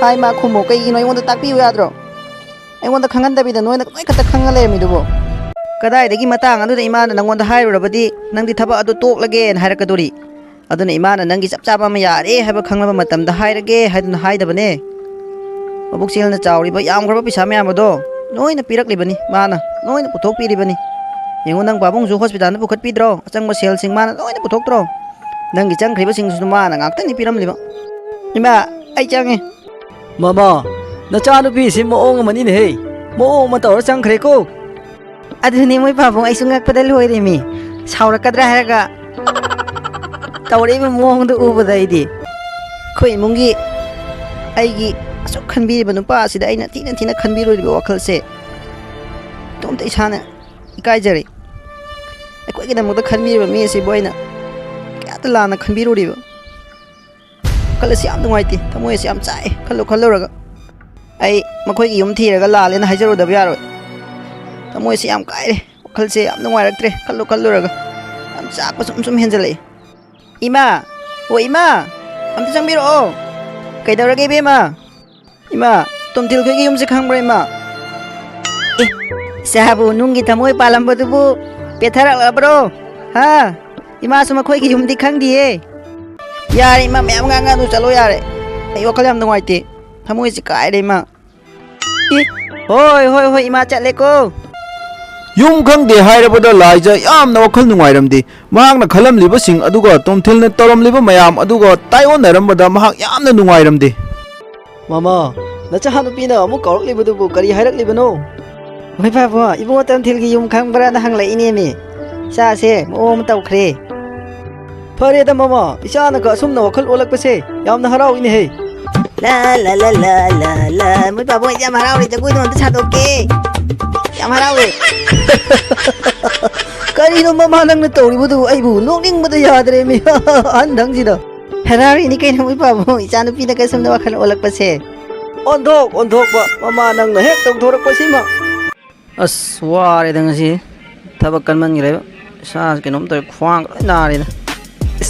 ꯍꯥꯏ ꯃꯥ ꯈꯨꯝꯃꯣ ꯀꯩꯒꯤꯅꯣ ꯑꯩꯉꯣꯟꯗ ꯇꯥꯛꯄꯤꯌꯨ ꯌꯥꯗ꯭ꯔꯣ ꯑꯩꯉꯣꯟꯗ ꯈꯪꯍꯟꯗꯕꯤꯗ ꯅꯣꯏ ꯈꯛꯇ ꯈꯪꯉ ꯂꯩꯔꯝꯃꯤꯗꯨꯕꯣ ꯀꯗꯥꯏꯗꯒꯤ ꯃꯇꯥꯡ ꯑꯗꯨꯗ ꯏꯃꯥꯅ ꯅꯪꯉꯣꯟꯗ ꯍꯥꯏꯔꯨꯔꯕꯗꯤ ꯅꯪꯗꯤ ꯊꯕꯛ ꯑꯗꯨ ꯇꯣꯛꯂꯒꯦꯅ ꯍꯥꯏꯔꯛꯀꯗꯣꯔꯤ ꯑꯗꯨꯅ ꯏꯃꯥꯅ ꯅꯪꯒꯤ ꯆꯞ ꯆꯥꯕ ꯑꯃ ꯌꯥꯔꯦ ꯍꯥꯏꯕ ꯈꯪꯂꯕ ꯃꯇꯝꯗ ꯍꯥꯏꯔꯒꯦ ꯍꯥꯏꯗꯨꯅ ꯍꯥꯏꯗꯕꯅꯦ ꯃꯕꯨꯛꯆꯦꯜꯅ ꯆꯥꯎꯔꯤꯕ ꯌꯥꯝꯈ꯭ꯔꯕ ꯄꯩꯁꯥ ꯃꯌꯥꯝ ꯑꯗꯣ ꯂꯣꯏꯅ ꯄꯤꯔꯛꯂꯤꯕꯅꯤ ꯃꯥꯅ ꯂꯣꯏꯅ ꯄꯨꯊꯣꯛꯄꯤꯔꯤꯕꯅꯤ ꯌꯦꯡꯉꯨ ꯅꯪ ꯄꯥꯕꯨꯡꯁꯨ ꯍꯣꯁꯄꯤꯇꯥꯜꯗ ꯄꯨꯈꯠꯄꯤꯗ꯭ꯔꯣ ꯑꯆꯪꯕ ꯁꯦꯜꯁꯤꯡ ꯃꯥꯅ ꯂꯣꯏꯅ ꯄꯨꯊꯣꯛꯇ꯭ꯔꯣ ꯅꯪꯒꯤ ꯆꯪꯈ꯭ꯔꯤꯕꯁꯤꯡꯁꯨ ꯃꯥꯅ ꯉꯥꯛꯇꯅꯤ ꯄꯤꯔꯝꯂꯤꯕ ꯏꯃꯥ ꯑꯩ ꯆꯪꯉꯦ ꯃꯃꯥ ꯅꯆꯥꯅꯨꯄꯤꯁꯤ ꯃꯑꯣꯡ ꯑꯃꯅꯤꯅꯦꯍꯦ ꯃꯑꯣꯡ ꯑꯃ ꯇꯧꯔ ꯆꯪꯈ꯭ꯔꯦꯀꯣ ꯑꯗꯨꯅꯤ ꯃꯣꯏ ꯄꯥꯕꯨꯡ ꯑꯩꯁꯨ ꯉꯛꯄꯗ ꯂꯣꯏꯔꯦꯃꯤ ꯁꯥꯎꯔꯛꯀꯗ꯭ꯔꯥ ꯍꯥꯏꯔꯒ ꯇꯧꯔꯛꯏꯕ ꯃꯑꯣꯡꯗꯣ ꯎꯕꯗ ꯑꯩꯗꯤ ꯑꯩꯈꯣꯏ ꯏꯃꯨꯡꯒꯤ ꯑꯩꯒꯤ ꯑꯁꯨꯛ ꯈꯟꯕꯤꯔꯤꯕ ꯅꯨꯄꯥ ꯑꯁꯤꯗ ꯑꯩꯅ ꯊꯤꯅ ꯈꯟꯕꯤꯔꯣꯏꯔꯤꯕ ꯋꯥꯈꯜꯁꯦ ꯏꯇꯣꯝꯇ ꯏꯁꯥꯅ ꯏꯀꯥꯏꯖꯔꯦ ꯑꯩꯈꯣꯏꯒꯤꯗꯃꯛꯇ ꯈꯟꯕꯤꯔꯤꯕ ꯃꯤ ꯑꯁꯤꯕꯨ ꯑꯩꯅ ꯀꯌꯥꯗ ꯂꯥꯟꯅ ꯈꯟꯕꯤꯔꯨꯔꯤꯕ ꯋꯥꯈꯜ ꯑꯁꯤ ꯌꯥꯝ ꯅꯨꯡꯉꯥꯏꯇꯦ ꯊꯃꯣꯏ ꯑꯁꯤ ꯌꯥꯝ ꯆꯥꯛꯑꯦ ꯈꯜꯂꯨꯔꯒ ꯑꯩ ꯃꯈꯣꯏꯒꯤ ꯌꯨꯝ ꯊꯤꯔꯒ ꯂꯥꯜꯂꯦꯅ ꯍꯥꯏꯖꯔꯨꯗꯕ ꯌꯥꯔꯣꯏ ꯊꯃꯣꯏ ꯑꯁꯤ ꯌꯥꯝ ꯀꯥꯏꯔꯦ ꯋꯥꯈꯜꯁꯦ ꯌꯥꯝ ꯅꯨꯡꯉꯥꯏꯔꯛꯇ꯭ꯔꯦ ꯈꯜꯂꯨꯔꯒ ꯌꯥꯝ ꯆꯥꯛꯄ ꯁꯨꯝ ꯍꯦꯟꯖꯜꯂꯛꯏ ꯏꯃꯥ ꯑꯣ ꯏꯃꯥ ꯑꯝꯇ ꯆꯪꯕꯤꯔꯛꯑꯣ ꯀꯩꯗꯧꯔꯒꯦ ꯏꯕꯦꯝꯃ ꯏꯃꯥ ꯇꯣꯝꯊꯤꯜꯈꯣꯏꯒꯤ ꯌꯨꯝꯁꯦ ꯈꯪꯕ꯭ꯔꯥ ꯏꯃꯥ ꯑꯦ ꯏꯆꯥꯕꯨ ꯅꯨꯡꯒꯤ ꯊꯃꯣꯏ ꯄꯥꯜꯂꯝꯕꯗꯨꯕꯨ ꯄꯦꯊꯔꯛꯂꯕ꯭ꯔꯣ ꯍꯥ ꯏꯃꯥꯁꯨ ꯃꯈꯣꯏꯒꯤ ꯌꯨꯝꯗꯤ ꯈꯪꯗꯤꯌꯦ ꯌꯥꯔꯦ ꯏꯃꯥ ꯃꯌꯥꯝ ꯉꯥꯡꯉꯅꯨ ꯆꯠꯂꯣ ꯌꯥꯔꯦ ꯑꯩ ꯋꯥꯈꯜ ꯌꯥꯝ ꯅꯨꯡꯉꯥꯏꯇꯦ ꯊꯃꯣꯏꯁꯤ ꯀꯥꯏꯔꯦ ꯏꯃꯥ ꯍꯣꯏ ꯏꯃꯥ ꯆꯠꯂꯦꯀꯣ ꯌꯨꯝ ꯈꯪꯗꯦ ꯍꯥꯏꯔꯕꯗ ꯂꯥꯏꯖ ꯌꯥꯝꯅ ꯋꯥꯈꯜ ꯅꯨꯡꯉꯥꯏꯔꯝꯗꯦ ꯃꯍꯥꯛꯅ ꯈꯜꯂꯝꯂꯤꯕꯁꯤꯡ ꯑꯗꯨꯒ ꯇꯣꯝꯊꯤꯜꯅ ꯇꯧꯔꯝꯂꯤꯕ ꯃꯌꯥꯝ ꯑꯗꯨꯒ ꯇꯥꯏꯑꯣꯟꯅꯔꯝꯕꯗ ꯃꯍꯥꯛ ꯌꯥꯝꯅ ꯅꯨꯡꯉꯥꯏꯔꯝꯗꯦ ꯃꯃꯥ ꯅꯆꯥꯅꯨꯄꯤꯅ ꯑꯃꯨꯛ ꯀꯧꯔꯛꯂꯤꯕꯗꯨꯕꯨ ꯀꯔꯤ ꯍꯥꯏꯔꯛꯂꯤꯕꯅꯣ ꯍꯣꯏ ꯄꯥꯕꯨꯡ ꯏꯕꯨꯡꯉꯣ ꯇꯣꯝꯊꯤꯜꯒꯤ ꯌꯨꯝ ꯈꯪꯕ꯭ꯔꯥꯅ ꯍꯪꯂꯛꯏꯅꯦꯃꯤ ꯏꯆꯥꯁꯦ ꯃꯑꯣꯡ ꯑꯃ ꯇꯧꯈ꯭ꯔꯦ ꯐꯔꯦꯗ ꯃꯃꯥ ꯏꯆꯥꯅꯒ ꯑꯁꯨꯝꯅ ꯋꯥꯈꯜ ꯑꯣꯜꯂꯛꯄꯁꯦ ꯌꯥꯝꯅ ꯍꯔꯥꯎꯏꯅꯦꯍꯦ ला ला ला ला ला ला ꯃꯣꯏ ꯄꯥꯕꯨꯡ ꯑꯩꯗꯤ ꯌꯥꯝ ꯍꯔꯥꯎꯔꯦ ꯖꯒꯣꯏꯗꯣ ꯑꯝꯇ ꯁꯥꯗꯣꯛꯀꯦ ꯌꯥꯝ ꯍꯔꯥꯎꯋꯦ ꯀꯔꯤꯅꯣ ꯃꯃꯥ ꯅꯪꯅ ꯇꯧꯔꯤꯕꯗꯨ ꯑꯩꯕꯨ ꯅꯣꯛꯅꯤꯡꯕꯗ ꯌꯥꯗ꯭ꯔꯦꯃꯤ ꯑꯍꯟꯗꯪꯁꯤꯗ ꯍꯔꯥꯎꯔꯤꯅꯤ ꯀꯩꯅꯣ ꯃꯣꯏ ꯄꯥꯕꯨꯡ ꯏꯆꯥꯅꯨꯄꯤꯅꯒ ꯁꯨꯝꯅ ꯋꯥꯈꯜ ꯑꯣꯜꯂꯛꯄꯁꯦ ꯑꯣꯟꯊꯣꯛꯄ ꯃꯃꯥ ꯅꯪꯅ ꯍꯦꯛ ꯇꯧꯊꯣꯔꯛꯄꯁꯤꯃ ꯑꯁ ꯋꯥꯔꯦꯗ ꯉꯁꯤ ꯊꯕꯛ ꯀꯟꯃꯟꯈ꯭ꯔꯦꯕ ꯏꯁꯥꯁꯦ ꯀꯩꯅꯣꯝ ꯇꯧꯔꯦ ꯈ꯭ꯋꯥꯡꯒ ꯂꯣꯏ ꯅꯥꯔꯦꯗ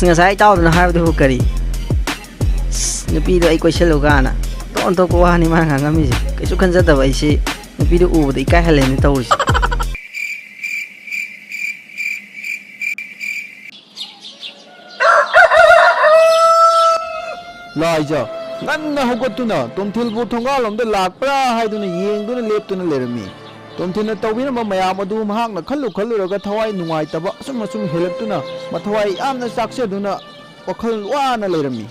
ꯉꯁꯥꯏ ꯏꯇꯥꯎꯗꯨꯅ ꯍꯥꯏꯕꯗꯨꯕꯨ ꯀꯔꯤ ꯅꯨꯄꯤꯗꯣ ꯑꯩ ꯀꯣꯏꯁꯜꯂꯨ ꯀꯥꯅ ꯑꯣꯟꯊꯣꯛꯄ ꯋꯥꯅꯤ ꯃꯥꯅ ꯉꯥꯡꯉꯝꯃꯤꯁꯦ ꯀꯩꯁꯨ ꯈꯟꯖꯗꯕ ꯑꯩꯁꯤ ꯅꯨꯄꯤꯗꯣ ꯎꯕꯗ ꯏꯀꯥꯏꯍꯜꯂꯦꯅ ꯇꯧꯔꯤꯁꯦ ꯂꯥꯏꯖ ꯉꯟꯅ ꯍꯧꯒꯠꯇꯨꯅ ꯇꯣꯝꯊꯤꯜꯕꯨ ꯊꯣꯡꯒꯥꯜꯂꯣꯝꯗ ꯂꯥꯛꯄ꯭ꯔꯥ ꯍꯥꯏꯗꯨꯅ ꯌꯦꯡꯗꯨꯅ ꯂꯦꯞꯇꯨꯅ ꯂꯩꯔꯝꯃꯤ ꯇꯣꯝꯊꯤꯜꯅ ꯇꯧꯕꯤꯔꯝꯕ ꯃꯌꯥꯝ ꯑꯗꯨ ꯃꯍꯥꯛꯅ ꯈꯜꯂꯨꯔꯒ ꯊꯋꯥꯏ ꯅꯨꯡꯉꯥꯏꯇꯕ ꯑꯁꯨꯝ ꯍꯦꯜꯂꯛꯇꯨꯅ ꯃꯊꯋꯥꯏ ꯌꯥꯝꯅ ꯆꯥꯛꯆꯗꯨꯅ ꯋꯥꯈꯜ ꯋꯥꯅ ꯂꯩꯔꯝꯃꯤ